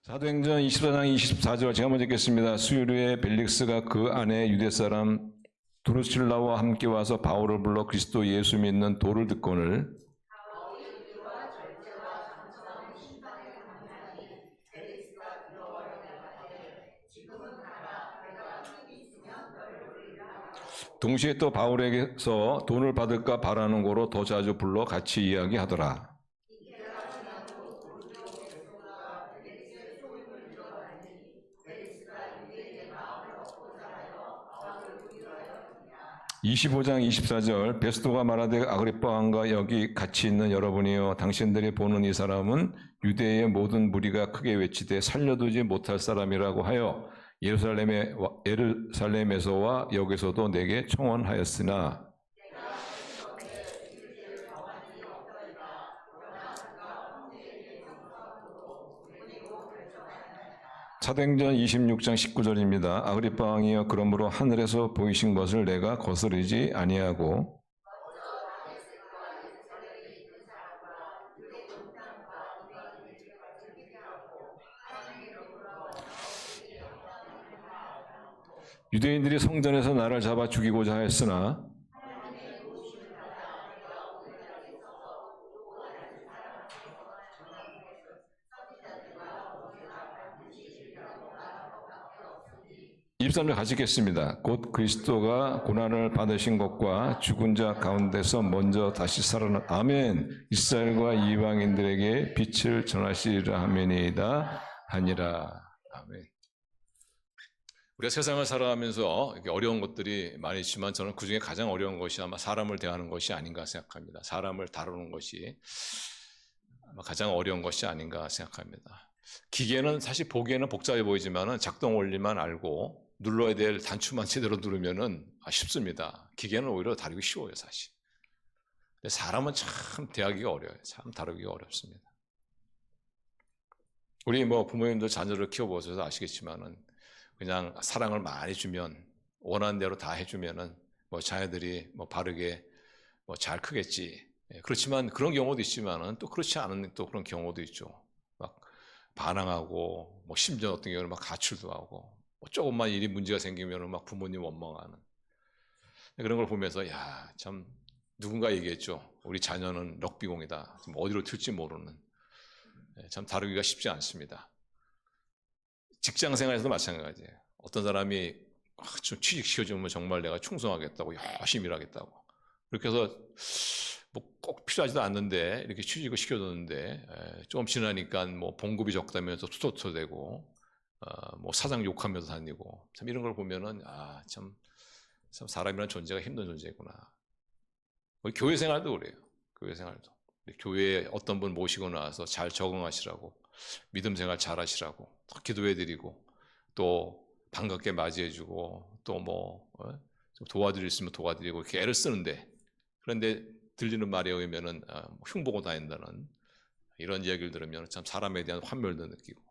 사도행전 24장 24절 제가 먼저 읽겠습니다. 수요일에 벨릭스가 그 안에 유대 사람 두루실라와 함께 와서 바울을 불러 그리스도 예수 믿는 도를 듣거늘 동시에 또 바울에게서 돈을 받을까 바라는 거로 더 자주 불러 같이 이야기하더라. (25장 24절) 베스도가 말하되 아그리빠 왕과 여기 같이 있는 여러분이여 당신들이 보는 이 사람은 유대의 모든 무리가 크게 외치되 살려두지 못할 사람이라고 하여 예루살렘에서와 여기서도 내게 청원하였으나 사도행전 26장 19절입니다. 아그리빠 왕이여 그러므로 하늘에서 보이신 것을 내가 거스르지 아니하고 유대인들이 성전에서 나를 잡아 죽이고자 하였으나 (23절) 같이 읽겠습니다. 곧 그리스도가 고난을 받으신 것과 죽은 자 가운데서 먼저 다시 살아난 아멘. 이스라엘과 이방인들에게 빛을 전하시리라 하매니이다 하니라. 아멘. 우리가 세상을 살아가면서 어려운 것들이 많이 있지만 저는 그중에 가장 어려운 것이 아마 사람을 대하는 것이 아닌가 생각합니다. 사람을 다루는 것이 아마 가장 어려운 것이 아닌가 생각합니다. 기계는 사실 보기에는 복잡해 보이지만 작동 원리만 알고 눌러야 될 단추만 제대로 누르면 쉽습니다. 기계는 오히려 다루기 쉬워요, 사실. 근데 사람은 참 대하기가 어려워요. 참 다루기가 어렵습니다. 우리 부모님들 자녀를 키워보셔서 아시겠지만은 그냥 사랑을 많이 주면 원하는 대로 다 해주면은 자녀들이 바르게 잘 크겠지. 그렇지만 그런 경우도 있지만은 또 그렇지 않은 또 그런 경우도 있죠. 막 반항하고 심지어 어떤 경우는 막 가출도 하고 조금만 일이 문제가 생기면은 막 부모님 원망하는 그런 걸 보면서 참 누군가 얘기했죠. 우리 자녀는 럭비공이다. 지금 어디로 튈지 모르는. 참 다루기가 쉽지 않습니다. 직장 생활에서도 마찬가지예요. 어떤 사람이 좀 취직시켜주면 정말 내가 충성하겠다고 열심히 일하겠다고 그렇게 해서 꼭 필요하지도 않는데 이렇게 취직을 시켜줬는데 조금 지나니까 봉급이 적다면서 투토투되고 사장 욕하면서 다니고 참 이런 걸 보면은 참 사람이란 존재가 힘든 존재구나. 우리 교회 생활도 그래요. 교회 생활도 교회에 어떤 분 모시고 나와서 잘 적응하시라고 믿음 생활 잘 하시라고 기도해드리고 또 반갑게 맞이해주고 또 좀 도와드릴 수 있으면 도와드리고 이렇게 애를 쓰는데 그런데 들리는 말에 의하면은 흉보고 다닌다는 이런 이야기를 들으면 참 사람에 대한 환멸도 느끼고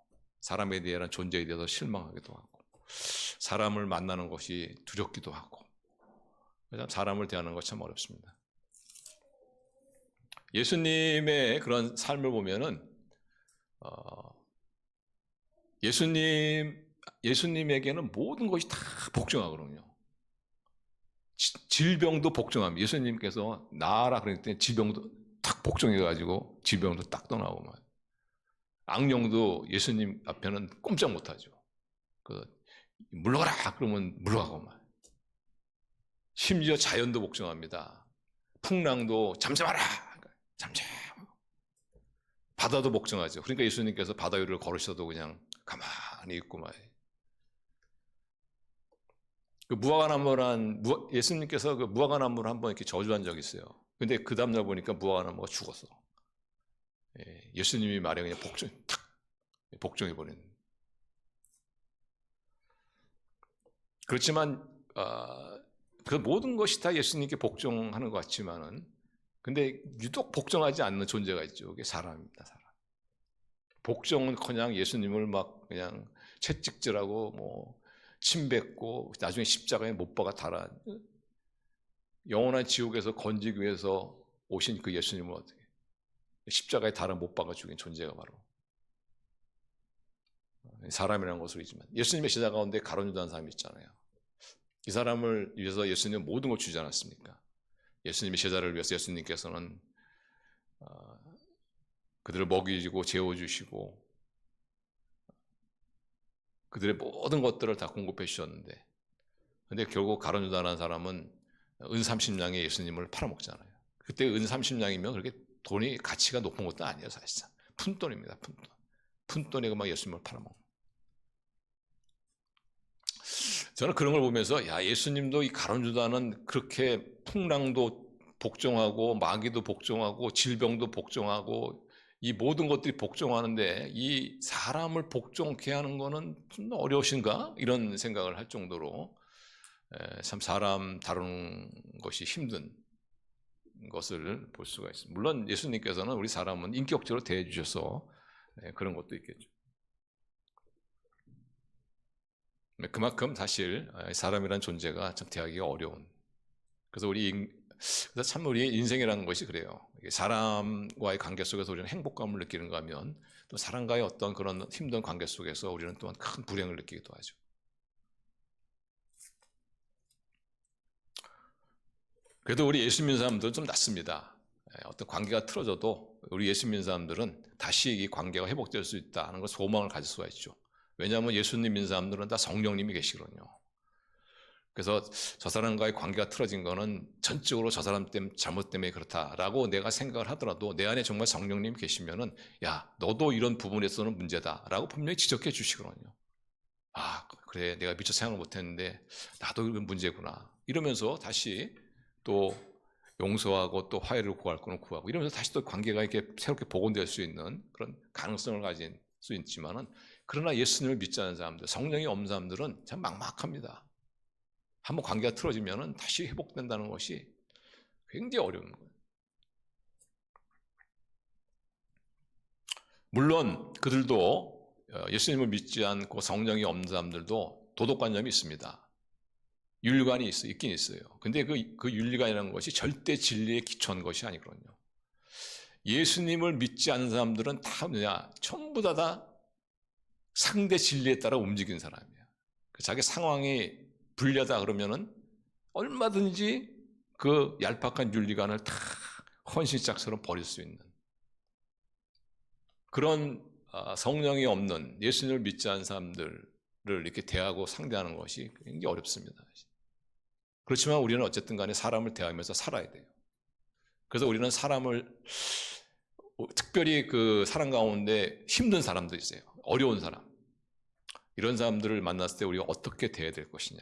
사람에 대한 존재에 대해서 실망하기도 하고 사람을 만나는 것이 두렵기도 하고 참 사람을 대하는 것 참 어렵습니다. 예수님의 그런 삶을 보면은 예수님에게는 모든 것이 다 복종하거든요. 질병도 복종합니다. 예수님께서 나아라 그랬더니 질병도 딱 복종해가지고 질병도 딱 떠나고 말. 악령도 예수님 앞에는 꼼짝 못하죠. 물러가라 그러면 물러가고 말. 심지어 자연도 복종합니다. 풍랑도 잠잠하라. 잠잠. 바다도 복종하죠. 그러니까 예수님께서 바다 위를 걸으셔도 그냥 가만히 있고 말. 예수님께서 그 무화과나무를 한번 이렇게 저주한 적이 있어요. 근데 그 다음날 보니까 무화과나무가 죽었어. 예수님이 말에 그냥 복종해버린. 그렇지만, 그 모든 것이 다 예수님께 복종하는 것 같지만은, 근데 유독 복종하지 않는 존재가 있죠. 그게 사람입니다, 사람. 복종은 그냥 예수님을 막 그냥 채찍질하고 침뱉고 나중에 십자가에 못 박아 달아 영원한 지옥에서 건지기 위해서 오신 그 예수님을 어떻게 십자가에 달아 못 박아 죽인 존재가 바로 사람이라는 것을 잊지만 예수님의 제자 가운데 가룟 유다라는 사람이 있잖아요. 이 사람을 위해서 예수님은 모든 걸 주지 않았습니까? 예수님의 제자를 위해서 예수님께서는 그들을 먹이고 재워주시고 그들의 모든 것들을 다 공급해 주셨는데, 근데 결국 가룟 유다라는 사람은 은 30냥에 예수님을 팔아먹잖아요. 그때 은 30냥이면 그렇게 돈이 가치가 높은 것도 아니에요. 사실상 푼돈입니다. 푼돈에 막 예수님을 팔아먹는. 저는 그런 걸 보면서 야, 예수님도 이 가룟 유다는 그렇게 풍랑도 복종하고 마귀도 복종하고 질병도 복종하고 이 모든 것들이 복종하는데 이 사람을 복종케 하는 거는 좀 어려우신가? 이런 생각을 할 정도로 참 사람 다루는 것이 힘든 것을 볼 수가 있습니다. 물론 예수님께서는 우리 사람은 인격적으로 대해 주셔서 그런 것도 있겠죠. 그만큼 사실 사람이라는 존재가 참 대하기가 어려운. 그래서 참 우리 인생이라는 것이 그래요. 사람과의 관계 속에서 우리는 행복감을 느끼는가 하면 또 사람과의 어떤 그런 힘든 관계 속에서 우리는 또한 큰 불행을 느끼기도 하죠. 그래도 우리 예수 믿는 사람들은 좀 낫습니다. 어떤 관계가 틀어져도 우리 예수 믿는 사람들은 다시 이 관계가 회복될 수 있다는 걸 소망을 가질 수가 있죠. 왜냐하면 예수님 믿는 사람들은 다 성령님이 계시거든요. 그래서 저 사람과의 관계가 틀어진 거는 전적으로 저 사람 잘못 때문에 그렇다라고 내가 생각을 하더라도 내 안에 정말 성령님이 계시면은 야, 너도 이런 부분에서는 문제다라고 분명히 지적해 주시거든요. 아, 그래, 내가 미처 생각을 못했는데 나도 이건 문제구나 이러면서 다시 또 용서하고 또 화해를 구할 거는 구하고 이러면서 다시 또 관계가 이렇게 새롭게 복원될 수 있는 그런 가능성을 가진 수 있지만은, 그러나 예수님을 믿지 않는 사람들, 성령이 없는 사람들은 참 막막합니다. 한번 관계가 틀어지면은 다시 회복된다는 것이 굉장히 어려운 거예요. 물론 그들도 예수님을 믿지 않고 성령이 없는 사람들도 도덕관념이 있습니다. 윤리관이 있긴 있어요. 근데 그 윤리관이라는 것이 절대 진리에 기초한 것이 아니거든요. 예수님을 믿지 않는 사람들은 다 뭐냐, 전부 다 상대 진리에 따라 움직이는 사람이에요. 자기 상황이 불리하다 그러면은 얼마든지 그 얄팍한 윤리관을 다 헌신짝처럼 버릴 수 있는 그런 성령이 없는 예수님을 믿지 않는 사람들을 이렇게 대하고 상대하는 것이 굉장히 어렵습니다. 그렇지만 우리는 어쨌든 간에 사람을 대하면서 살아야 돼요. 그래서 우리는 사람을, 특별히 그 사람 가운데 힘든 사람도 있어요. 어려운 사람. 이런 사람들을 만났을 때 우리가 어떻게 대해야 될 것이냐에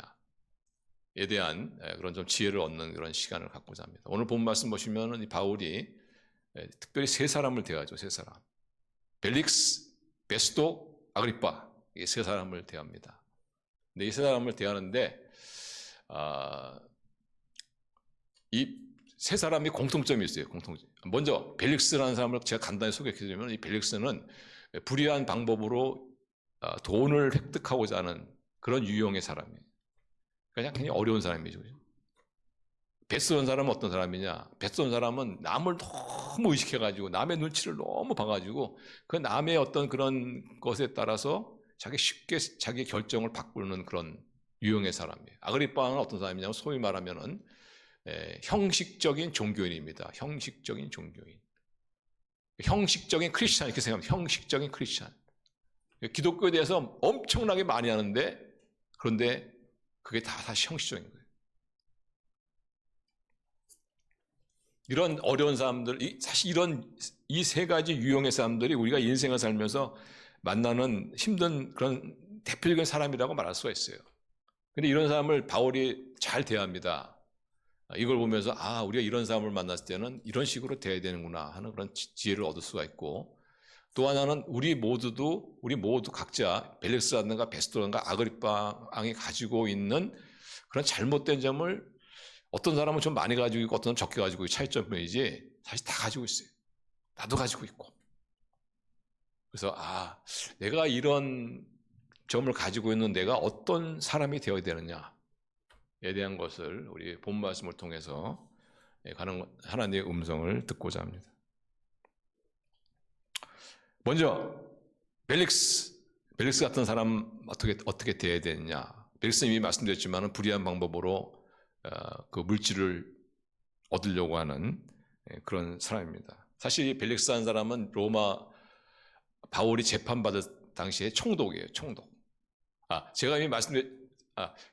대한 그런 좀 지혜를 얻는 그런 시간을 갖고자 합니다. 오늘 본 말씀 보시면 바울이 특별히 세 사람을 대하죠. 세 사람. 벨릭스, 베스도, 아그리파, 이 세 사람을 대합니다. 근데 이 세 사람을 대하는데 이 세 사람이 공통점이 있어요. 공통점. 먼저 벨릭스라는 사람을 제가 간단히 소개해드리면, 이 벨릭스는 불의한 방법으로 돈을 획득하고자 하는 그런 유형의 사람이에요. 그냥 굉장히 어려운 사람이죠. 베스라는 사람은 어떤 사람이냐? 베스라는 사람은 남을 너무 의식해가지고 남의 눈치를 너무 봐가지고 그 남의 어떤 그런 것에 따라서 쉽게 자기 결정을 바꾸는 그런 유형의 사람이에요. 아그리빠는 어떤 사람이냐면 소위 말하면은 형식적인 종교인입니다. 형식적인 종교인. 형식적인 크리스찬 이렇게 생각합니다. 형식적인 크리스찬. 기독교에 대해서 엄청나게 많이 하는데, 그런데 그게 다시 형식적인 거예요. 이런 어려운 사람들, 사실 이 세 가지 유형의 사람들이 우리가 인생을 살면서 만나는 힘든 그런 대표적인 사람이라고 말할 수가 있어요. 근데 이런 사람을 바울이 잘 대합니다. 이걸 보면서 우리가 이런 사람을 만났을 때는 이런 식으로 대해야 되는구나 하는 그런 지혜를 얻을 수가 있고, 또 하나는 우리 모두 각자 벨릭스라든가 베스도라든가 아그리파 왕이 가지고 있는 그런 잘못된 점을 어떤 사람은 좀 많이 가지고 있고 어떤 사람은 적게 가지고 있고 차이점이지 사실 다 가지고 있어요. 나도 가지고 있고. 그래서 내가 이런 점을 가지고 있는 내가 어떤 사람이 되어야 되느냐에 대한 것을 우리 본 말씀을 통해서 하나님의 음성을 듣고자 합니다. 먼저 벨릭스, 벨릭스 같은 사람 어떻게 대해야 되느냐? 벨릭스 이미 말씀드렸지만 불의한 방법으로 그 물질을 얻으려고 하는 그런 사람입니다. 사실 이 벨릭스라는 사람은 로마 바울이 재판받을 당시에 총독이에요. 총독. 제가 이미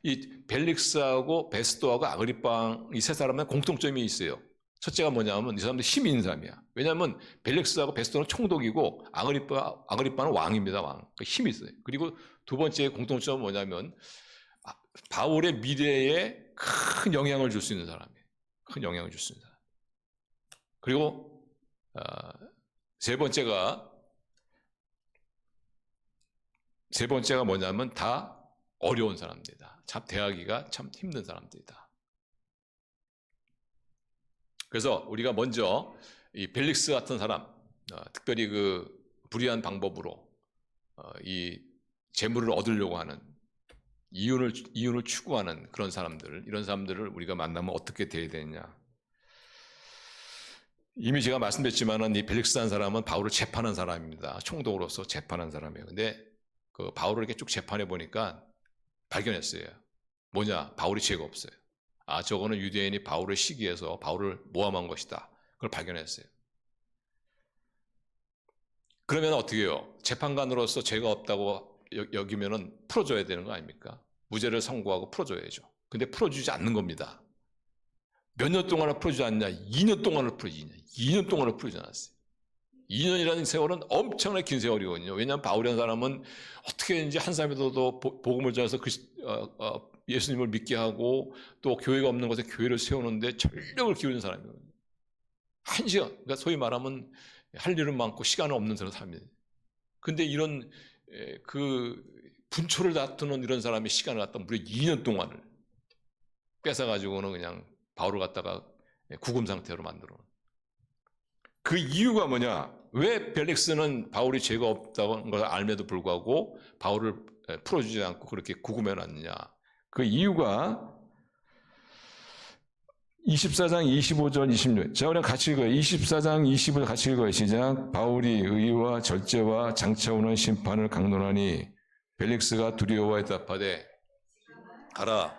이 벨릭스하고 베스도하고 아그리빵 이 세 사람은 공통점이 있어요. 첫째가 뭐냐면 이 사람들 힘이 있는 사람이야. 왜냐하면 벨릭스하고 베스도는 총독이고 아그리빠는 왕입니다. 왕. 힘이 있어요. 그리고 두 번째 공통점은 뭐냐면 바울의 미래에 큰 영향을 줄 수 있는 사람이에요. 큰 영향을 줄 수 있는 사람. 그리고 세 번째가 뭐냐면 다 어려운 사람들이다. 참 대하기가 참 힘든 사람들이다. 그래서 우리가 먼저 이 벨릭스 같은 사람, 특별히 그 불의한 방법으로 이 재물을 얻으려고 하는 이윤을 추구하는 그런 사람들, 이런 사람들을 우리가 만나면 어떻게 대해야 되느냐. 이미 제가 말씀드렸지만은 이 벨릭스라는 사람은 바울을 재판한 사람입니다. 총독으로서 재판한 사람이에요. 근데 그 바울을 이렇게 쭉 재판해 보니까 발견했어요. 뭐냐? 바울이 죄가 없어요. 저거는 유대인이 바울을 시기해서 바울을 모함한 것이다. 그걸 발견했어요. 그러면 어떻게 해요? 재판관으로서 죄가 없다고 여기면은 풀어줘야 되는 거 아닙니까? 무죄를 선고하고 풀어줘야죠. 근데 풀어주지 않는 겁니다. 몇 년 동안을 풀어주지 않냐? 2년 동안을 풀어주지 않냐? 2년 동안을 풀어주지 않았어요. 2년이라는 세월은 엄청나게 긴 세월이거든요. 왜냐하면 바울이라는 사람은 어떻게든지 한 사람이라도 복음을 전해서 예수님을 믿게 하고 또 교회가 없는 곳에 교회를 세우는데 전력을 기울이는 사람이거든요. 1시간, 그러니까 소위 말하면 할 일은 많고 시간은 없는 그런 사람이에요. 근데 이런 그 분초를 다투는 이런 사람이 시간을 갖다 무려 2년 동안을 뺏어가지고는 그냥 바울을 갖다가 구금 상태로 만들어. 그 이유가 뭐냐? 왜 벨릭스는 바울이 죄가 없다는 걸 알면도 불구하고 바울을 풀어주지 않고 그렇게 구금해 놨느냐? 그 이유가 24장 25절 26절. 자, 우리 같이 읽어요. 24장 25절 같이 읽어요. 시작. 바울이 의와 절제와 장차 오는 심판을 강론하니 벨릭스가 두려워해 대답하되 가라.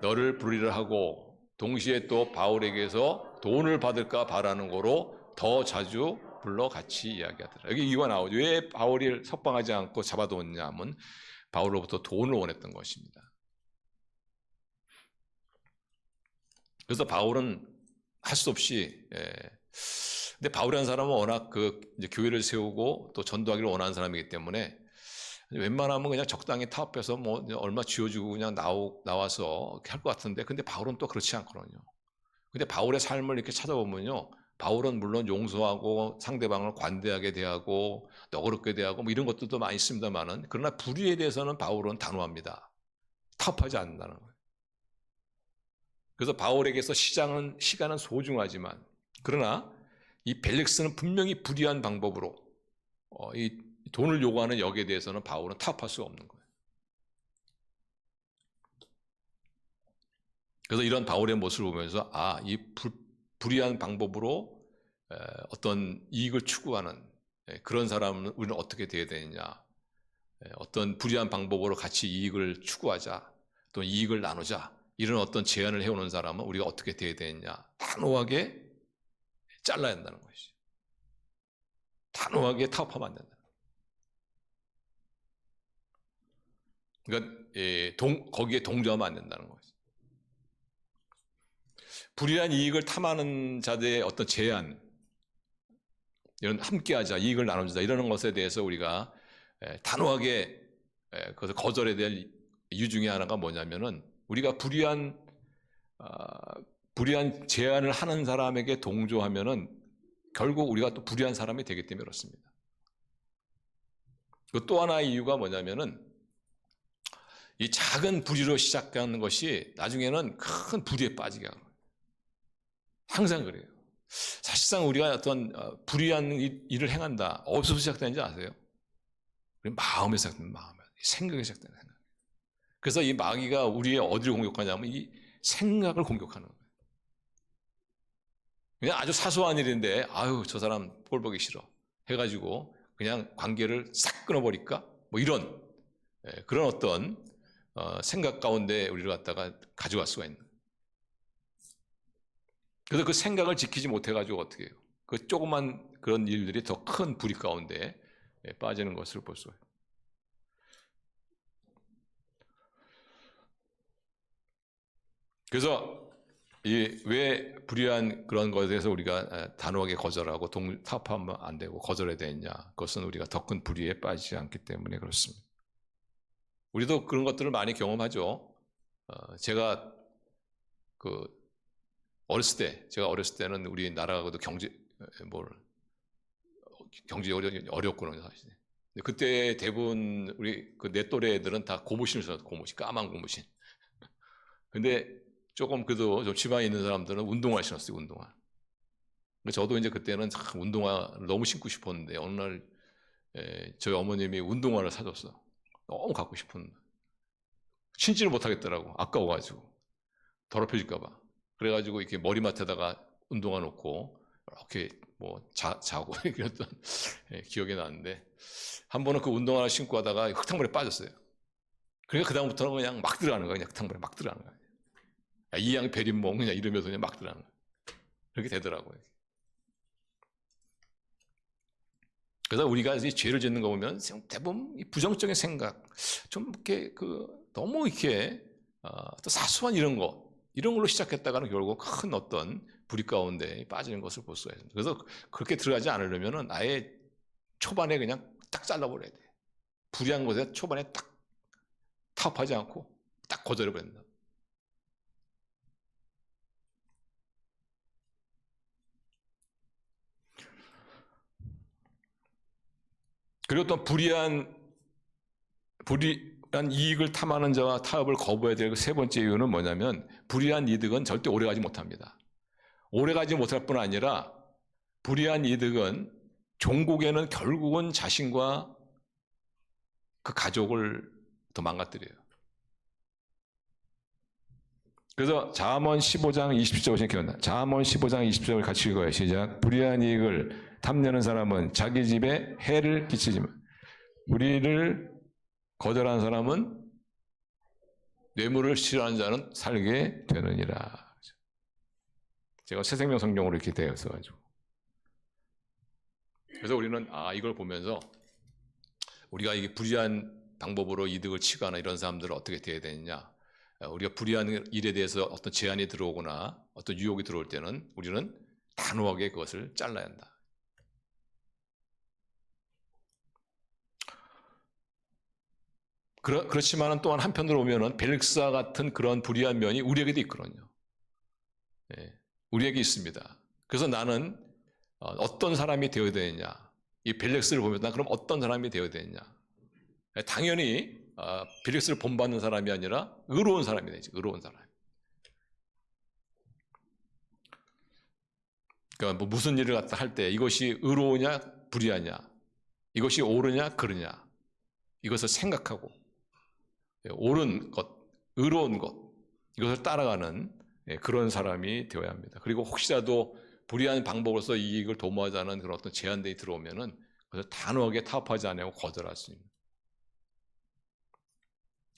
너를 불의를 하고 동시에 또 바울에게서 돈을 받을까 바라는 거로 더 자주 불러 같이 이야기하더라. 여기 이유가 나오죠. 왜 바울을 석방하지 않고 잡아두었냐 하면 바울로부터 돈을 원했던 것입니다. 그래서 바울은 할 수 없이 근데 바울이라는 사람은 워낙 이제 교회를 세우고 또 전도하기를 원하는 사람이기 때문에 웬만하면 그냥 적당히 타협해서 뭐 얼마 쥐어주고 그냥 나와서 할 것 같은데 근데 바울은 또 그렇지 않거든요. 근데 바울의 삶을 이렇게 찾아보면요. 바울은 물론 용서하고 상대방을 관대하게 대하고 너그럽게 대하고 뭐 이런 것들도 많이 있습니다만은 그러나 불의에 대해서는 바울은 단호합니다. 타협하지 않는다는 거예요. 그래서 바울에게서 시간은 소중하지만 그러나 이 벨릭스는 분명히 불의한 방법으로 이 돈을 요구하는 역에 대해서는 바울은 타협할 수가 없는 거예요. 그래서 이런 바울의 모습을 보면서 이 불의한 방법으로 어떤 이익을 추구하는 그런 사람은 우리는 어떻게 돼야 되느냐. 어떤 불의한 방법으로 같이 이익을 추구하자. 또 이익을 나누자. 이런 어떤 제안을 해오는 사람은 우리가 어떻게 돼야 되느냐. 단호하게 잘라야 한다는 것이죠. 단호하게 타협하면 안 된다. 그러니까 거기에 동조하면 안 된다는 거죠. 불의한 이익을 탐하는 자들의 어떤 제안, 이런 함께하자, 이익을 나누자 이러는 것에 대해서 우리가 단호하게 그것을 거절해야 될 이유 중에 하나가 뭐냐면은 우리가 불의한 제안을 하는 사람에게 동조하면은 결국 우리가 또 불의한 사람이 되기 때문에 그렇습니다. 또 하나의 이유가 뭐냐면은 이 작은 불의로 시작하는 것이 나중에는 큰 불의에 빠지게 하는 거예요. 항상 그래요. 사실상 우리가 어떤 불의한 일을 행한다. 어디서 시작되는지 아세요? 마음에서 시작되는 마음에 생각에 시작되는 생각. 그래서 이 마귀가 우리의 어디를 공격하냐면 이 생각을 공격하는 거예요. 그냥 아주 사소한 일인데 저 사람 꼴 보기 싫어 해가지고 그냥 관계를 싹 끊어버릴까? 뭐 이런 그런 어떤 생각 가운데 우리를 갖다가 가져갈 수가 있는. 그래서 그 생각을 지키지 못해가지고 어떻게 해요? 그 조그만 그런 일들이 더 큰 불이 가운데 빠지는 것을 볼 수가 있어요. 그래서 왜 불의한 그런 것에 대해서 우리가 단호하게 거절하고 타협하면 안 되고 거절해야 되느냐? 그것은 우리가 더 큰 불의에 빠지지 않기 때문에 그렇습니다. 우리도 그런 것들을 많이 경험하죠. 제가 제가 어렸을 때는 우리 나라하고도 경제 어렵거든요, 사실. 그때 대부분 우리 내 또래 애들은 다 고무신을 썼어요. 고무신, 까만 고무신. 근데 조금 그래도 좀 지방에 있는 사람들은 운동화 신었어요, 운동화. 저도 이제 그때는 참 운동화를 너무 신고 싶었는데 어느 날 저희 어머님이 운동화를 사줬어. 너무 갖고 싶었는데 신지를 못하겠더라고. 아까워가지고 더럽혀질까봐. 그래가지고 이렇게 머리맡에다가 운동화 놓고 이렇게 자고 그랬던 기억이 나는데 한 번은 그 운동화를 신고 하다가 흙탕물에 빠졌어요. 그러니까 그 다음부터는 그냥 막 들어가는 거야. 그냥 흙탕물에 막 들어가는 거야. 이양 베린몽 그냥 이러면서 그냥 막 들어가는 거야. 그렇게 되더라고요. 그래서 우리가 이 죄를 짓는 거 보면 대부분 이 부정적인 생각, 좀 이렇게 너무 이렇게 또 사소한 이런 걸로 시작했다가는 결국 큰 어떤 불이 가운데 빠지는 것을 볼 수가 있습니다. 그래서 그렇게 들어가지 않으려면은 아예 초반에 그냥 딱 잘라버려야 돼. 불의한 것에 초반에 딱 타협하지 않고 딱 거절해버린다. 그리고 또 불의한 이익을 탐하는 자와 타협을 거부해야 될 세 번째 이유는 뭐냐면 불의한 이득은 절대 오래가지 못합니다. 오래가지 못할 뿐 아니라 불의한 이득은 종국에는 결국은 자신과 그 가족을 더 망가뜨려요. 그래서 잠언 15장 20절 보시면 기억나. 잠언 15장 20절을 같이 읽어요. 시작. 불의한 이익을 탐내는 사람은 자기 집에 해를 끼치지만 불의를 거절하는 사람은 뇌물을 싫어하는 자는 살게 되느니라. 제가 새생명 성경으로 이렇게 되어 있어가지고. 그래서 우리는 이걸 보면서 우리가 이게 불의한 방법으로 이득을 취하거나 이런 사람들은 어떻게 돼야 되느냐. 우리가 불의한 일에 대해서 어떤 제한이 들어오거나 어떤 유혹이 들어올 때는 우리는 단호하게 그것을 잘라야 한다. 그렇지만 또한 한편으로 보면은 벨릭스와 같은 그런 불의한 면이 우리에게도 있거든요. 우리에게 있습니다. 그래서 나는 어떤 사람이 되어야 되느냐. 이 벨릭스를 보면 난 그럼 어떤 사람이 되어야 되느냐. 당연히 벨릭스를 본받는 사람이 아니라 의로운 사람이 되지. 의로운 사람. 그러니까 무슨 일을 갖다 할 때 이것이 의로우냐 불의하냐, 이것이 옳으냐 그르냐, 이것을 생각하고 옳은 것, 의로운 것, 이것을 따라가는 그런 사람이 되어야 합니다. 그리고 혹시라도 불의한 방법으로서 이익을 도모하자는 그런 어떤 제한들이 들어오면은 그것을 단호하게 타협하지 않고 거절할 수 있는.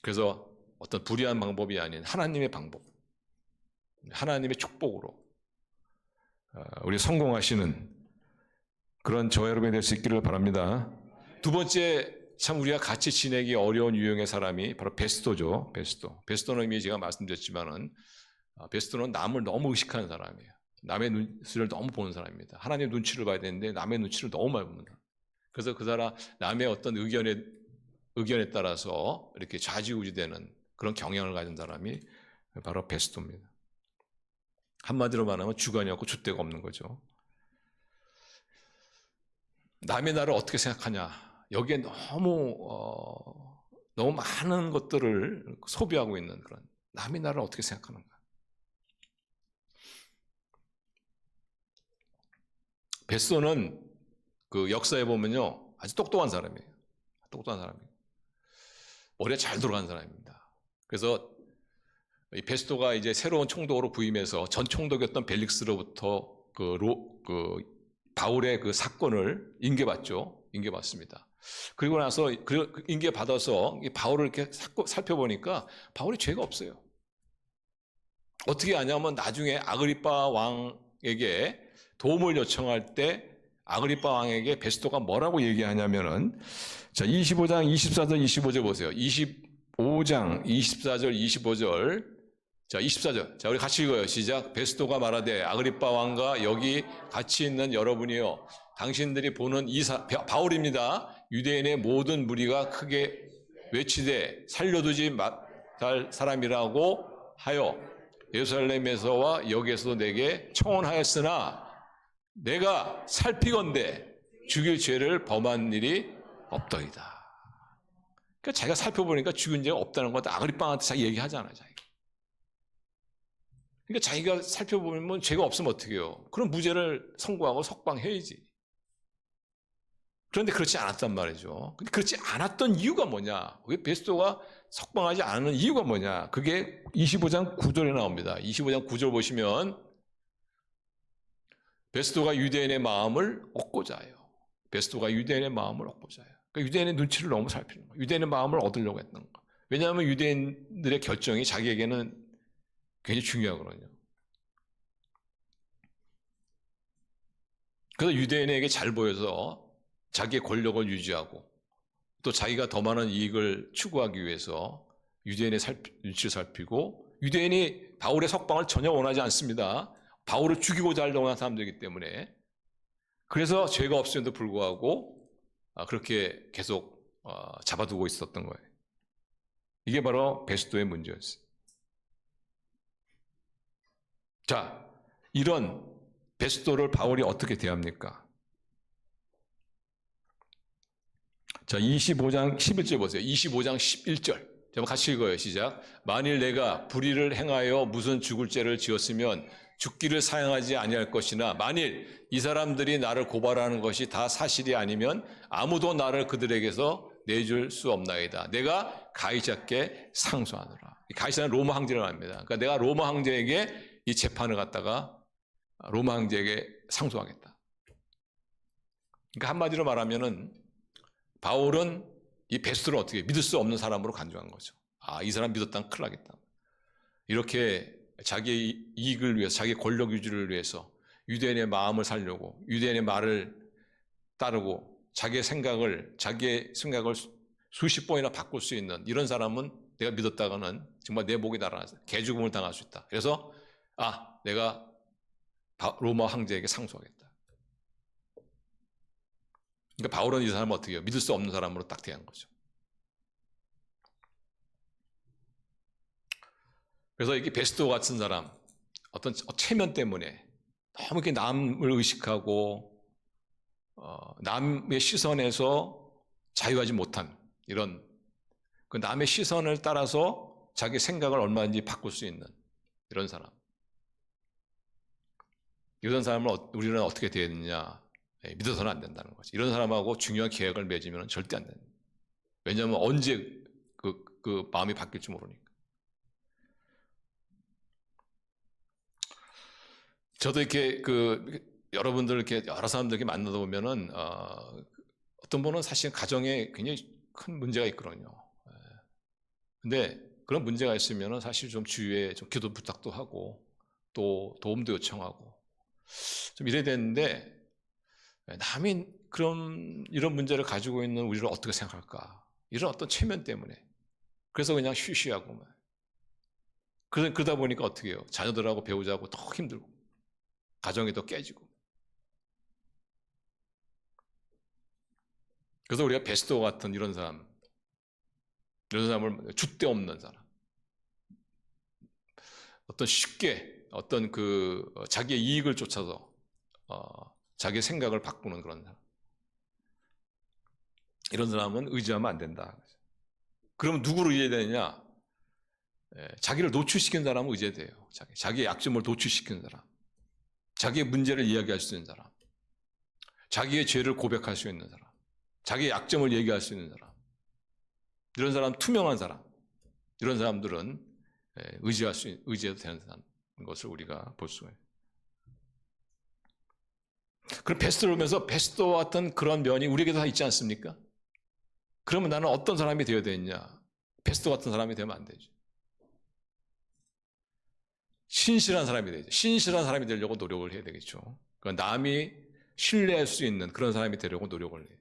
그래서 어떤 불의한 방법이 아닌 하나님의 방법, 하나님의 축복으로 우리 성공하시는 그런 저와 여러분이 될 수 있기를 바랍니다. 두 번째, 참 우리가 같이 지내기 어려운 유형의 사람이 바로 베스토죠. 베스토는 이미 제가 말씀드렸지만은 베스토는 남을 너무 의식하는 사람이에요. 남의 눈치를 너무 보는 사람입니다. 하나님의 눈치를 봐야 되는데 남의 눈치를 너무 많이 봅니다. 그래서 그 사람 남의 어떤 의견에 따라서 이렇게 좌지우지되는 그런 경향을 가진 사람이 바로 베스토입니다. 한마디로 말하면 주관이 없고 줏대가 없는 거죠. 남의 나를 어떻게 생각하냐. 여기에 너무 많은 것들을 소비하고 있는 그런 남의 나를 어떻게 생각하는가. 베스토는 그 역사에 보면요 아주 똑똑한 사람이에요. 머리가 잘 돌아가는 사람입니다. 그래서 이 베스토가 이제 새로운 총독으로 부임해서 전 총독이었던 벨릭스로부터 바울의 그 사건을 인계받죠. 인계받습니다. 그리고 나서 인계받아서 바울을 이렇게 살펴보니까 바울이 죄가 없어요. 어떻게 아냐면 나중에 아그리파 왕에게 도움을 요청할 때 아그리파 왕에게 베스토가 뭐라고 얘기하냐면은, 자, 25장 24절 25절 보세요. 25장 24절 25절. 자, 24절. 자, 우리 같이 읽어요. 시작. 베스토가 말하되 아그리파 왕과 여기 같이 있는 여러분이요, 당신들이 보는 바울입니다. 유대인의 모든 무리가 크게 외치되 살려두지 못할 사람이라고 하여 예루살렘에서와 여기에서도 내게 청혼하였으나 내가 살피건대 죽일 죄를 범한 일이 없더이다. 그러니까 자기가 살펴보니까 죽은 죄가 없다는 것 아그리파 왕한테 자기 얘기하잖아요. 자기가. 그러니까 자기가 살펴보면 죄가 없으면 어떻게 해요? 그럼 무죄를 선고하고 석방해야지. 그런데 그렇지 않았단 말이죠. 근데 그렇지 않았던 이유가 뭐냐? 왜 베스토가 석방하지 않은 이유가 뭐냐? 그게 25장 9절에 나옵니다. 25장 9절 보시면 베스토가 유대인의 마음을 얻고자 해요. 베스토가 유대인의 마음을 얻고자 해요. 그러니까 유대인의 눈치를 너무 살피는 거예요. 유대인의 마음을 얻으려고 했던 거예요. 왜냐하면 유대인들의 결정이 자기에게는 굉장히 중요하거든요. 그래서 유대인에게 잘 보여서 자기의 권력을 유지하고 또 자기가 더 많은 이익을 추구하기 위해서 유대인의 눈치를 살피고, 유대인이 바울의 석방을 전혀 원하지 않습니다. 바울을 죽이고자 하려고 하는 사람들이기 때문에. 그래서 죄가 없음에도 불구하고 그렇게 계속 잡아두고 있었던 거예요. 이게 바로 베스토의 문제였어요. 자, 이런 베스토를 바울이 어떻게 대합니까? 자, 25장 11절 보세요. 25장 11절. 한번 같이 읽어요. 시작. 만일 내가 불의를 행하여 무슨 죽을 죄를 지었으면 죽기를 사용하지 아니할 것이나, 만일 이 사람들이 나를 고발하는 것이 다 사실이 아니면 아무도 나를 그들에게서 내줄 수 없나이다. 내가 가이사께 상소하노라. 가이사는 로마 황제를 말합니다. 그러니까 내가 로마 황제에게 이 재판을 갖다가 로마 황제에게 상소하겠다. 그러니까 한마디로 말하면은 바울은 이 베스토를 어떻게 믿을 수 없는 사람으로 간주한 거죠. 아, 이 사람 믿었다면 큰일 나겠다. 이렇게 자기의 이익을 위해서, 자기의 권력 유지를 위해서 유대인의 마음을 살려고, 유대인의 말을 따르고 자기의 생각을 수십 번이나 바꿀 수 있는 이런 사람은 내가 믿었다가는 정말 내 목이 달아나서 개죽음을 당할 수 있다. 그래서 내가 로마 황제에게 상소하겠다. 그러니까 바울은 이 사람을 어떻게 해요? 믿을 수 없는 사람으로 딱 대한 거죠. 그래서 이게 베스토 같은 사람, 어떤 체면 때문에 너무 이렇게 남을 의식하고 남의 시선에서 자유하지 못한 이런, 그 남의 시선을 따라서 자기 생각을 얼마든지 바꿀 수 있는 이런 사람. 이런 사람을 우리는 어떻게 대했느냐? 믿어서는 안 된다는 거지. 이런 사람하고 중요한 계약을 맺으면 절대 안 된다. 왜냐하면 언제 그 마음이 바뀔지 모르니까. 저도 이렇게 여러분들 이렇게 여러 사람들 이렇게 만나다 보면은 어떤 분은 사실 가정에 굉장히 큰 문제가 있거든요. 근데 그런 문제가 있으면은 사실 좀 주위에 좀 기도 부탁도 하고 또 도움도 요청하고 좀 이래야 되는데, 남이 이런 문제를 가지고 있는 우리를 어떻게 생각할까? 이런 어떤 체면 때문에. 그래서 그냥 쉬쉬하고. 그러다 보니까 어떻게 해요? 자녀들하고 배우자하고 더 힘들고, 가정이 더 깨지고. 그래서 우리가 베스토 같은 이런 사람을 줏대 없는 사람. 어떤 쉽게 자기의 이익을 쫓아서 자기의 생각을 바꾸는 그런 사람. 이런 사람은 의지하면 안 된다. 그러면 누구를 의지해야 되느냐? 자기를 노출시키는 사람은 의지해야 돼요. 자기의 약점을 노출시키는 사람. 자기의 문제를 이야기할 수 있는 사람. 자기의 죄를 고백할 수 있는 사람. 자기의 약점을 얘기할 수 있는 사람. 이런 사람, 투명한 사람. 이런 사람들은 의지해도 되는 사람. 것을 우리가 볼 수가 있어요. 그럼 베스토를 보면서 베스토와 같은 그런 면이 우리에게도 다 있지 않습니까? 그러면 나는 어떤 사람이 되어야 되느냐? 베스토 같은 사람이 되면 안 되죠. 신실한 사람이 되죠. 신실한 사람이 되려고 노력을 해야 되겠죠. 그러니까 남이 신뢰할 수 있는 그런 사람이 되려고 노력을 해요.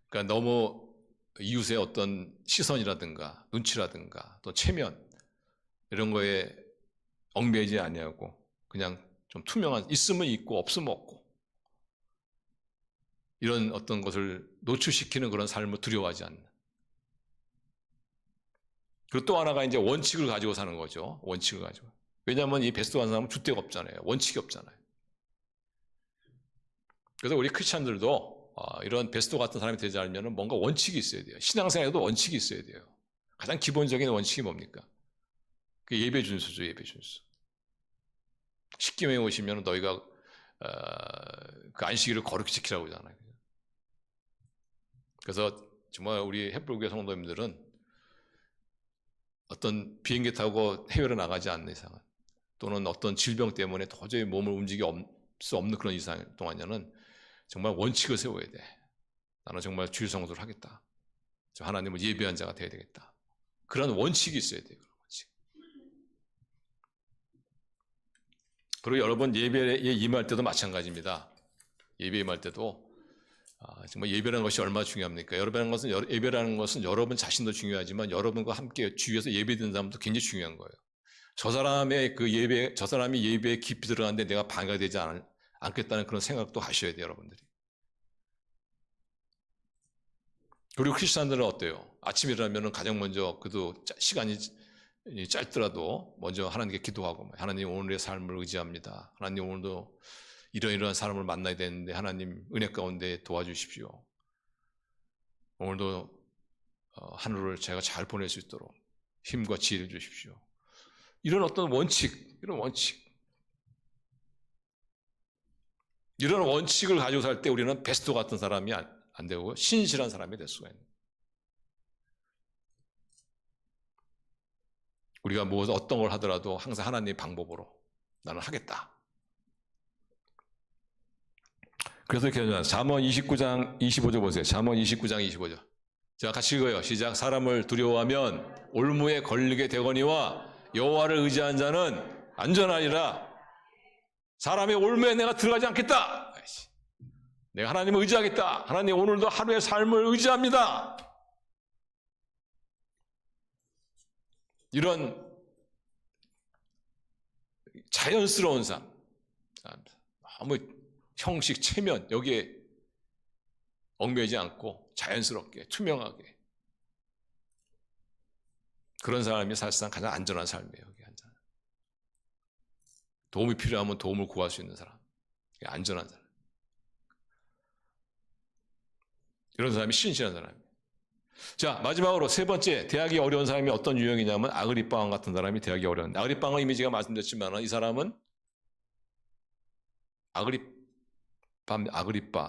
그러니까 너무 이웃의 어떤 시선이라든가 눈치라든가 또 체면 이런 거에 얽매이지 아니하고 그냥 좀 투명한, 있으면 있고 없으면 없고 이런 어떤 것을 노출시키는 그런 삶을 두려워하지 않는. 그리고 또 하나가 이제 원칙을 가지고 사는 거죠. 원칙을 가지고. 왜냐하면 이 베스토한 사람은 줏대가 없잖아요. 원칙이 없잖아요. 그래서 우리 크리스찬들도 이런 베스토 같은 사람이 되지 않으면 뭔가 원칙이 있어야 돼요. 신앙생활에도 원칙이 있어야 돼요. 가장 기본적인 원칙이 뭡니까? 그 예배 준수죠. 예배 준수. 십계명에 오시면 너희가 그 안식일을 거룩히 지키라고 하잖아요. 그래서 정말 우리 햇불교회 성도님들은 어떤 비행기 타고 해외로 나가지 않는 이상은 또는 어떤 질병 때문에 도저히 몸을 움직일 수 없는 그런 이상 동안에는 정말 원칙을 세워야 돼. 나는 정말 주일 성수를 하겠다. 하나님을 예배한 자가 돼야 되겠다. 그런 원칙이 있어야 돼요. 그런 원칙. 그리고 여러분 예배에 임할 때도 마찬가지입니다. 예배에 임할 때도 정말 예배라는 것이 얼마나 중요합니까? 예배라는 것은 여러분 자신도 중요하지만 여러분과 함께 주위에서 예배드리는 사람도 굉장히 중요한 거예요. 저 사람이 예배에 깊이 들어가는데 내가 방해가 되지 않겠다는 그런 생각도 하셔야 돼요, 여러분들이. 그리고 크리스찬들은 어때요? 아침에 일어나면 가장 먼저 그래도 시간이 짧더라도 먼저 하나님께 기도하고, 하나님 오늘의 삶을 의지합니다. 하나님 오늘도 이러이러한 사람을 만나야 되는데 하나님 은혜 가운데 도와주십시오. 오늘도 하루를 제가 잘 보낼 수 있도록 힘과 지혜를 주십시오. 이런 어떤 원칙, 이런 원칙을 가지고 살 때 우리는 베스토 같은 사람이 안 되고 신실한 사람이 될 수가 있는 거예요. 우리가 어떤 걸 하더라도 항상 하나님의 방법으로 나는 하겠다. 그래서 이렇게 잠언 29장 25절 보세요. 잠언 29장 25절. 자, 같이 읽어요. 시작. 사람을 두려워하면 올무에 걸리게 되거니와 여호와를 의지한 자는 안전하리라. 사람의 올무에 내가 들어가지 않겠다. 내가 하나님을 의지하겠다. 하나님 오늘도 하루의 삶을 의지합니다. 이런 자연스러운 삶, 너무 형식, 체면 여기에 얽매이지 않고 자연스럽게, 투명하게 그런 사람이 사실상 가장 안전한 삶이에요. 여기 도움이 필요하면 도움을 구할 수 있는 사람, 안전한 사람. 이런 사람이 신실한 사람이에요. 자, 마지막으로 세 번째, 대하기 어려운 사람이 어떤 유형이냐면 아그리빠 왕 같은 사람이 대하기 어려운. 아그리빠 왕 이미 제가 말씀드렸지만 이 사람은 아그리빠.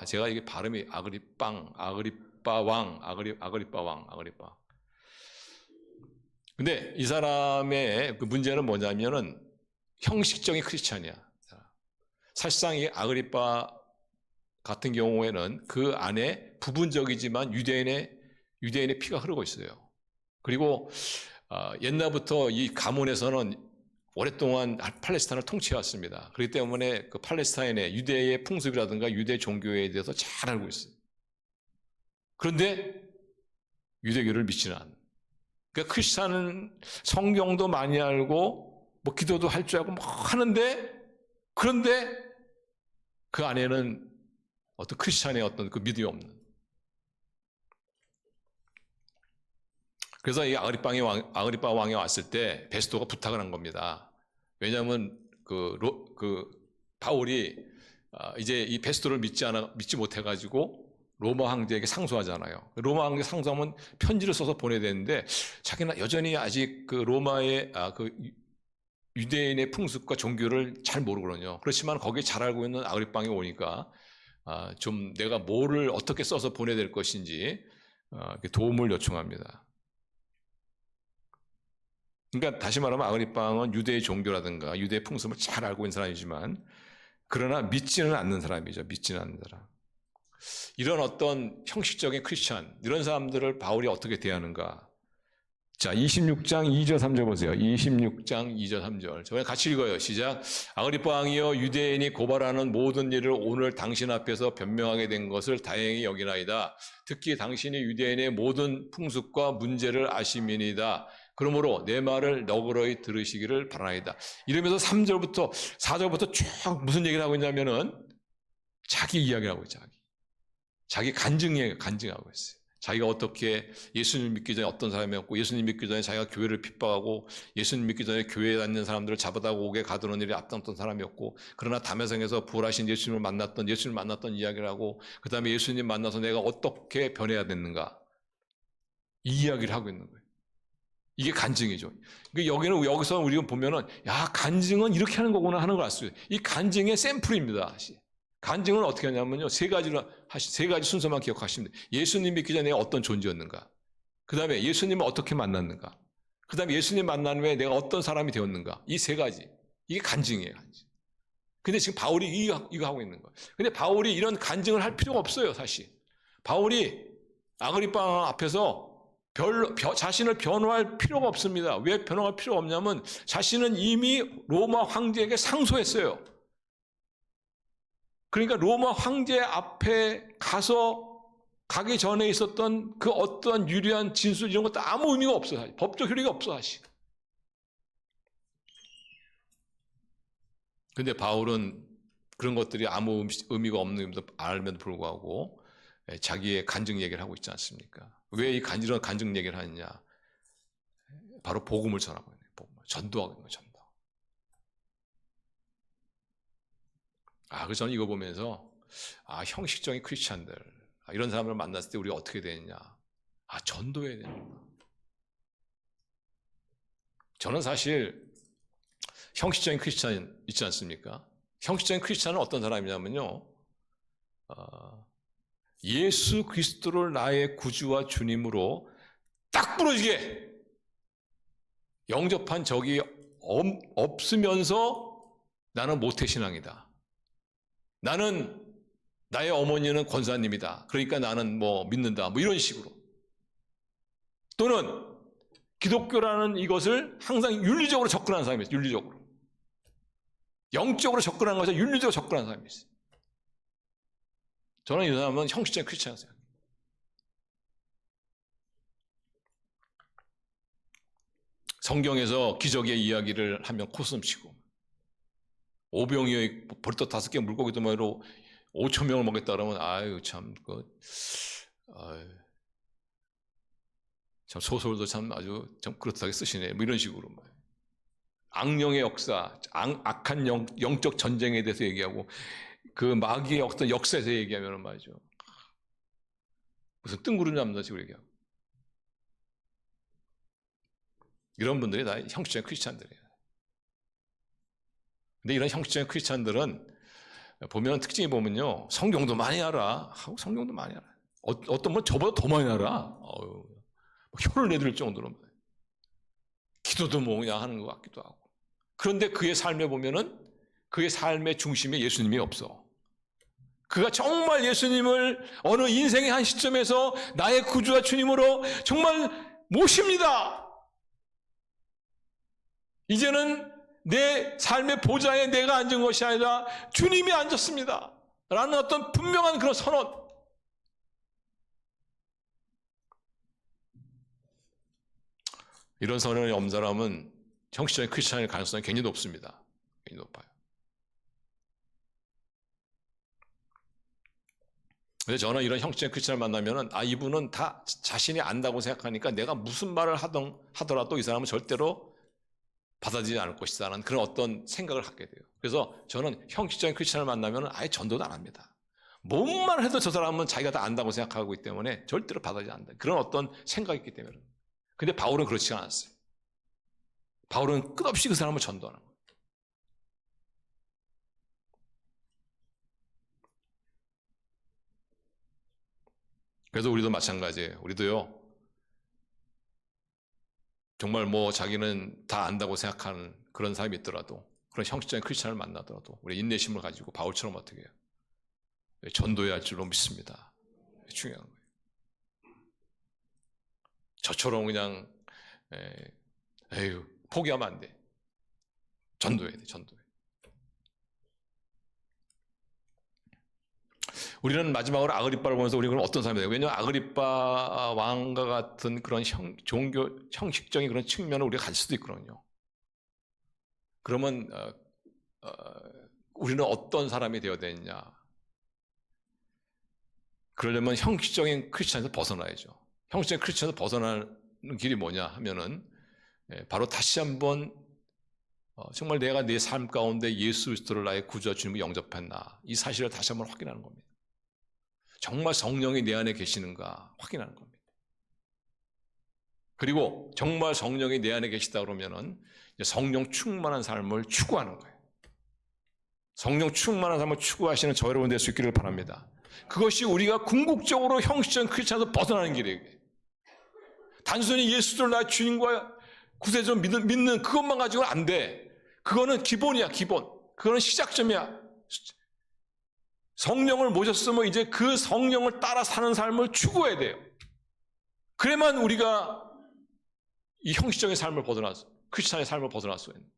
제가 이게 발음이 아그리빠 왕. 근데 이 사람의 그 문제는 뭐냐면은 형식적인 크리스찬이야. 사실상 이 아그리빠 같은 경우에는 그 안에 부분적이지만 유대인의 피가 흐르고 있어요. 그리고 옛날부터 이 가문에서는 오랫동안 팔레스타인을 통치해왔습니다. 그렇기 때문에 그 팔레스타인의 유대의 풍습이라든가 유대 종교에 대해서 잘 알고 있어요. 그런데 유대교를 믿지는 않아요. 그러니까 크리스찬은 성경도 많이 알고 뭐 기도도 할 줄 알고 뭐 하는데, 그런데 그 안에는 어떤 크리스찬의 어떤 그 믿음이 없는. 그래서 이 아그리빠 왕이 왔을 때 베스토가 부탁을 한 겁니다. 왜냐하면 그 바울이 이제 이 베스토를 믿지 못해가지고 로마 황제에게 상소하잖아요. 로마 황제 상소하면 편지를 써서 보내야 되는데 자기는 여전히 아직 그 로마의 그 유대인의 풍습과 종교를 잘 모르거든요. 그렇지만 거기에 잘 알고 있는 아그리빠 왕이 오니까 좀 내가 뭐를 어떻게 써서 보내야 될 것인지 도움을 요청합니다. 그러니까 다시 말하면 아그리빠는 유대의 종교라든가 유대의 풍습을 잘 알고 있는 사람이지만 그러나 믿지는 않는 사람이죠. 믿지는 않는 사람. 이런 어떤 형식적인 크리스찬, 이런 사람들을 바울이 어떻게 대하는가? 자, 26장 2절 3절 보세요. 26장 2절 3절. 저희 같이 읽어요. 시작. 아그리빠 왕이여, 유대인이 고발하는 모든 일을 오늘 당신 앞에서 변명하게 된 것을 다행히 여기나이다. 특히 당신이 유대인의 모든 풍습과 문제를 아심이니이다. 그러므로 내 말을 너그러이 들으시기를 바라나이다. 이러면서 3절부터 4절부터 쭉 무슨 얘기를 하고 있냐면은 자기 이야기를 하고 있어요. 자기 간증하고 있어요. 자기가 어떻게 예수님 믿기 전에 어떤 사람이었고, 예수님 믿기 전에 자기가 교회를 핍박하고, 예수님 믿기 전에 교회에 다니는 사람들을 잡아다 오게 가두는 일에 앞장섰던 사람이었고, 그러나 담에성에서 부활하신 예수님을 만났던 이야기를 하고, 그 다음에 예수님 만나서 내가 어떻게 변해야 됐는가, 이 이야기를 하고 있는 거예요. 이게 간증이죠. 그러니까 여기서 우리가 보면은, 야, 간증은 이렇게 하는 거구나 하는 걸 알 수 있어요. 이 간증의 샘플입니다. 사실. 간증은 어떻게 하냐면요. 세 가지 순서만 기억하시면 돼요. 예수님 믿기 전에 어떤 존재였는가. 그 다음에 예수님을 어떻게 만났는가. 그 다음에 예수님 만난 후에 내가 어떤 사람이 되었는가. 이 세 가지. 이게 간증이에요. 간증. 근데 지금 바울이 이거 하고 있는 거예요. 근데 바울이 이런 간증을 할 필요가 없어요. 사실. 바울이 아그리빠 앞에서 자신을 변호할 필요가 없습니다. 왜 변호할 필요가 없냐면 자신은 이미 로마 황제에게 상소했어요. 그러니까 로마 황제 앞에 가기 전에 있었던 그 어떠한 유리한 진술 이런 것도 아무 의미가 없어. 사실. 법적 효력이 없어. 사실. 근데 바울은 그런 것들이 아무 의미가 없는 것도 알면도 불구하고 자기의 간증 얘기를 하고 있지 않습니까? 왜 이런 간증 얘기를 하느냐? 바로 복음을 전하고 있는 거예요. 전도하고 있는 거예요. 전도. 그래서 저는 이거 보면서 형식적인 크리스찬들 이런 사람을 만났을 때 우리가 어떻게 되느냐? 전도해야 되는구나. 저는 사실 형식적인 크리스찬 있지 않습니까? 형식적인 크리스찬은 어떤 사람이냐면요. 예수 그리스도를 나의 구주와 주님으로 딱 부러지게 영접한 적이 없으면서 나는 모태신앙이다. 나는 나의 어머니는 권사님이다. 그러니까 나는 믿는다. 이런 식으로. 또는 기독교라는 이것을 항상 윤리적으로 접근하는 사람이 있어요. 윤리적으로. 영적으로 접근하는 것에 윤리적으로 접근하는 사람이 있어요. 저는 이 사람은 형식적인 크리스찬이라고 생각해요. 성경에서 기적의 이야기를 하면 코스름치고 오병이어 벌떡 5개 물고기도 말로 5천 명을 먹겠다 그러면 참 소설도 참 아주 좀 그렇다게 쓰시네. 이런 식으로 악령의 역사, 악한 영적 전쟁에 대해서 얘기하고 그 마귀의 어떤 역사에서 얘기하면 말이죠. 무슨 뜬구름 잡는 식으로 얘기하고. 이런 분들이 다 형식적인 크리스찬들이에요. 근데 이런 형식적인 크리스찬들은 보면 특징이 보면요. 성경도 많이 알아. 성경도 많이 알아. 어떤 분 저보다 더 많이 알아. 혀를 내들 정도로. 기도도 그냥 하는 것 같기도 하고. 그런데 그의 삶에 보면은 그의 삶의 중심에 예수님이 없어. 그가 정말 예수님을 어느 인생의 한 시점에서 나의 구주와 주님으로 정말 모십니다. 이제는 내 삶의 보좌에 내가 앉은 것이 아니라 주님이 앉았습니다. 라는 어떤 분명한 그런 선언. 이런 선언이 없는 사람은 형식적인 크리스찬일 가능성이 굉장히 높습니다. 굉장히 높아요. 근데 저는 이런 형식적인 크리스찬을 만나면은 이분은 다 자신이 안다고 생각하니까 내가 무슨 말을 하더라도 이 사람은 절대로 받아들이지 않을 것이다라는 그런 어떤 생각을 갖게 돼요. 그래서 저는 형식적인 크리스찬을 만나면 아예 전도도 안 합니다. 뭔 말을 해도 저 사람은 자기가 다 안다고 생각하고 있기 때문에 절대로 받아들이지 않는다. 그런 어떤 생각이 있기 때문에. 근데 바울은 그렇지 않았어요. 바울은 끝없이 그 사람을 전도하는 거예요. 그래서 우리도 마찬가지예요. 우리도요. 정말 뭐 자기는 다 안다고 생각하는 그런 사람이 있더라도, 그런 형식적인 크리스찬을 만나더라도 우리 인내심을 가지고 바울처럼 어떻게 해요? 전도해야 할 줄로 믿습니다. 중요한 거예요. 저처럼 그냥 에휴 포기하면 안 돼. 전도해야 돼. 전도해. 우리는 마지막으로 아그리빠를 보면서 우리는 어떤 사람이 돼요? 왜냐하면 아그리빠 왕과 같은 그런 종교 형식적인 그런 측면을 우리가 가질 수도 있거든요. 그러면 우리는 어떤 사람이 되어야 되느냐? 그러려면 형식적인 크리스천에서 벗어나야죠. 형식적인 크리스천에서 벗어나는 길이 뭐냐 하면은 바로 다시 한번 정말 내가 내 삶 가운데 예수 그리스도를 나의 구주와 주님을 영접했나, 이 사실을 다시 한번 확인하는 겁니다. 정말 성령이 내 안에 계시는가 확인하는 겁니다. 그리고 정말 성령이 내 안에 계시다 그러면은 성령 충만한 삶을 추구하는 거예요. 성령 충만한 삶을 추구하시는 저 여러분 될 수 있기를 바랍니다. 그것이 우리가 궁극적으로 형식적인 크리스천에서 벗어나는 길이에요. 단순히 예수를 나의 주님과 구세주로 믿는 그것만 가지고는 안 돼. 그거는 기본이야, 기본. 그거는 시작점이야. 성령을 모셨으면 이제 그 성령을 따라 사는 삶을 추구해야 돼요. 그래야만 우리가 이 형식적인 삶을 벗어나서, 크리스찬의 삶을 벗어날 수 있는,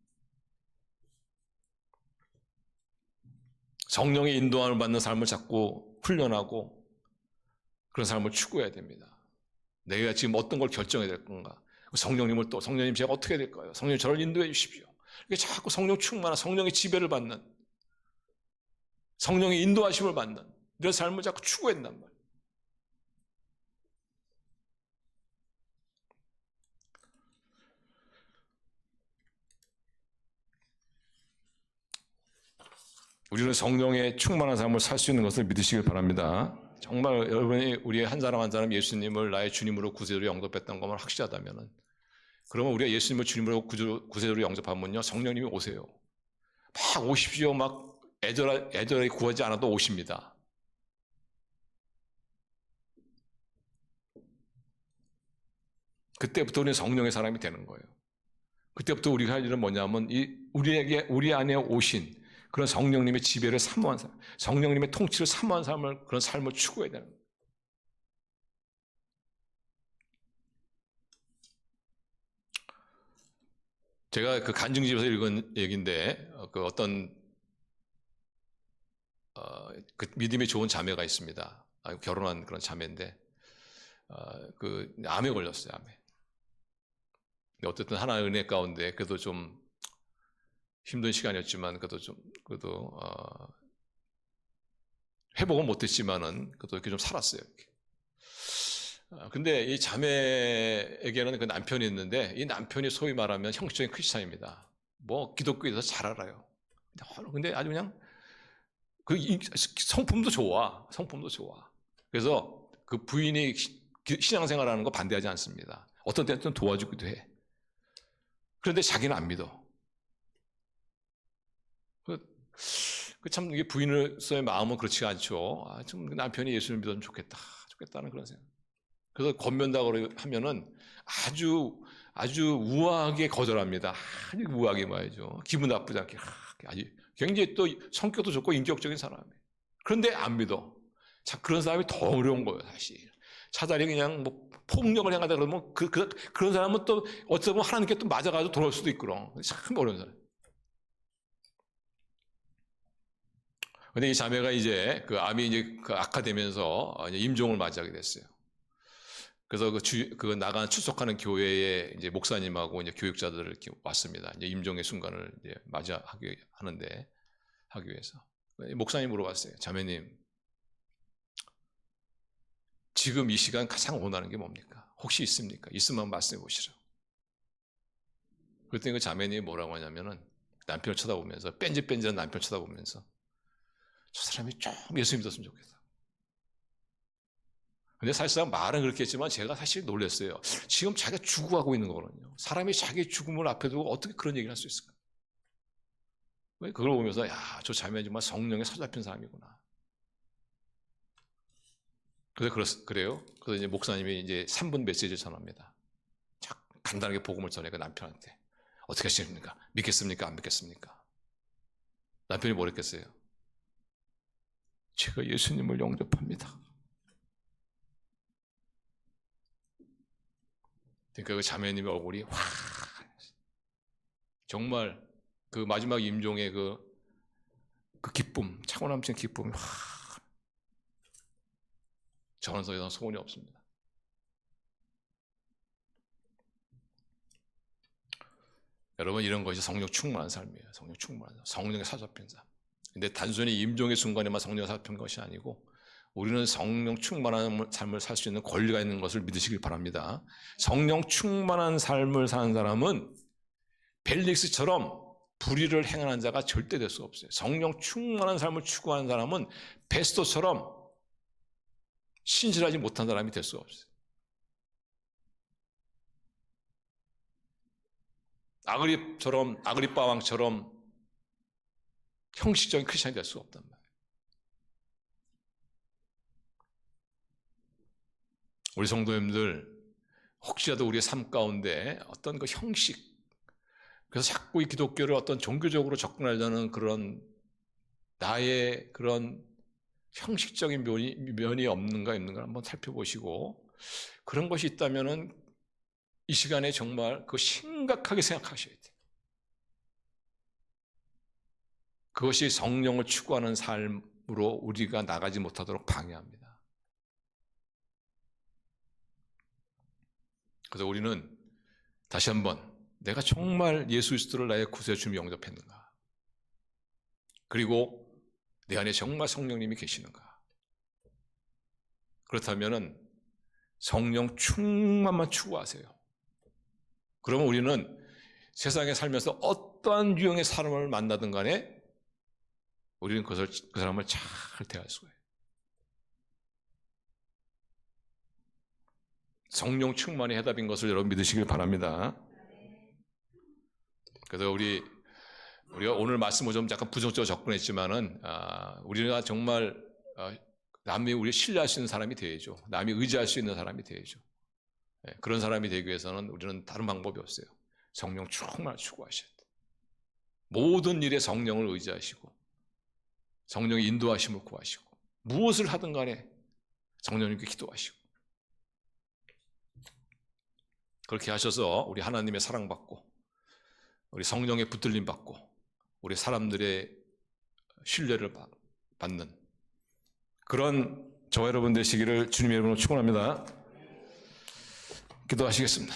성령의 인도함을 받는 삶을 자꾸 훈련하고 그런 삶을 추구해야 됩니다. 내가 지금 어떤 걸 결정해야 될 건가? 성령님을 또, 성령님 제가 어떻게 해야 될까요? 성령님 저를 인도해 주십시오. 이게 자꾸 성령 충만한, 성령의 지배를 받는, 성령의 인도하심을 받는 이런 삶을 자꾸 추구한단 말이에요. 우리는 성령의 충만한 삶을 살 수 있는 것을 믿으시길 바랍니다. 정말 여러분이 우리의 한 사람 한 사람 예수님을 나의 주님으로 구세주로 영접했던 것만 확실하다면은, 그러면 우리가 예수님을 주님으로 구세주로 영접하면요, 성령님이 오세요. 막 오십시오. 막 애절하게 구하지 않아도 오십니다. 그때부터 우리는 성령의 사람이 되는 거예요. 그때부터 우리가 할 일은 뭐냐면 우리 안에 오신 그런 성령님의 지배를 사모한 삶, 성령님의 통치를 사모한 삶을, 그런 삶을 추구해야 되는 거예요. 제가 그 간증집에서 읽은 얘기인데, 그 어떤 그 믿음이 좋은 자매가 있습니다. 결혼한 그런 자매인데, 그 암에 걸렸어요. 암에. 어쨌든 하나의 은혜 가운데 그래도 좀 힘든 시간이었지만 그래도 회복은 못했지만은 그래도 이렇게 좀 살았어요. 근데 이 자매에게는 그 남편이 있는데, 이 남편이 소위 말하면 형식적인 크리스찬입니다. 뭐 기독교에 대해서 잘 알아요. 근데 아주 그냥 그 성품도 좋아. 성품도 좋아. 그래서 그 부인이 신앙생활하는 거 반대하지 않습니다. 어떤 때는 도와주기도 해. 그런데 자기는 안 믿어. 참 이게 부인으로서의 마음은 그렇지가 않죠. 좀 남편이 예수를 믿으면 좋겠다는 그런 생각. 그래서 권면다고 하면은 아주 우아하게 거절합니다. 아주 우아하게 말이죠. 기분 나쁘지 않게. 아주 굉장히 또 성격도 좋고 인격적인 사람이에요. 그런데 안 믿어. 참 그런 사람이 더 어려운 거예요, 사실. 차라리 그냥 뭐 폭력을 행하다 그러면 그런 사람은 또 어쩌다 보면 하나님께 또 맞아가지고 돌아올 수도 있고, 참 어려운 사람. 근데 이 자매가 이제 그 암이 이제 그 악화되면서 이제 임종을 맞이하게 됐어요. 그래서 그 나간 출석하는 교회에 이제 목사님하고 이제 교육자들을 이렇게 왔습니다. 이제 임종의 순간을 이제 맞이하기 위해서. 목사님 물어봤어요. 자매님, 지금 이 시간 가장 원하는 게 뭡니까? 혹시 있습니까? 있으면 말씀해 보시라고. 그랬더니 그 자매님이 뭐라고 하냐면은, 남편을 쳐다보면서, 뺀질뺀질한 남편을 쳐다보면서, 저 사람이 좀 예수 믿었으면 좋겠다. 근데 사실상 말은 그렇게 했지만 제가 사실 놀랐어요. 지금 자기가 죽어가고 있는 거거든요. 사람이 자기 죽음을 앞에 두고 어떻게 그런 얘기를 할 수 있을까? 그걸 보면서, 야, 저 자매는 정말 성령에 사로잡힌 사람이구나. 그래요? 그래서 이제 목사님이 이제 3분 메시지를 전합니다. 간단하게 복음을 전해 그 남편한테. 어떻게 하십니까? 믿겠습니까? 안 믿겠습니까? 남편이 뭐랬겠어요? 제가 예수님을 영접합니다. 그러니까 그 자매님의 얼굴이 정말 그 마지막 임종의 그 기쁨, 차고 넘치는 기쁨이 저는 더 이상 소원이 없습니다. 여러분, 이런 것이 성령 충만한 삶이에요. 성령 충만한 삶, 성령에 사로잡힌 삶. 근데 단순히 임종의 순간에만 성령에 사로잡힌 것이 아니고 우리는 성령 충만한 삶을 살 수 있는 권리가 있는 것을 믿으시길 바랍니다. 성령 충만한 삶을 사는 사람은 벨릭스처럼 불의를 행하는 자가 절대 될 수 없어요. 성령 충만한 삶을 추구하는 사람은 베스토처럼 신실하지 못한 사람이 될 수 없어요. 아그리빠 왕처럼 형식적인 크리스천이 될 수 없단 말이에요. 우리 성도님들, 혹시라도 우리의 삶 가운데 어떤 그 형식, 그래서 자꾸 이 기독교를 어떤 종교적으로 접근하려는 그런 나의 그런 형식적인 면이 없는가 있는가 한번 살펴보시고, 그런 것이 있다면은 이 시간에 정말 그거 심각하게 생각하셔야 돼요. 그것이 성령을 추구하는 삶으로 우리가 나가지 못하도록 방해합니다. 그래서 우리는 다시 한번 내가 정말 예수 그리스도를 나의 구세주 주님 영접했는가? 그리고 내 안에 정말 성령님이 계시는가? 그렇다면은 성령 충만만 추구하세요. 그러면 우리는 세상에 살면서 어떠한 유형의 사람을 만나든 간에 우리는 그 사람을 잘 대할 수가 있어요. 성령 충만이 해답인 것을 여러분 믿으시길 바랍니다. 그래서 우리가 오늘 말씀을 좀 약간 부정적으로 접근했지만은 우리가 정말 남이 우리 신뢰할 수 있는 사람이 되어야죠. 남이 의지할 수 있는 사람이 되어야죠. 그런 사람이 되기 위해서는 우리는 다른 방법이 없어요. 성령 충만을 추구하셔야 돼요. 모든 일에 성령을 의지하시고 성령의 인도하심을 구하시고 무엇을 하든 간에 성령님께 기도하시고 그렇게 하셔서 우리 하나님의 사랑받고 우리 성령의 붙들림 받고 우리 사람들의 신뢰를 받는 그런 저와 여러분 되시기를 주님의 이름으로 축원합니다. 기도하시겠습니다.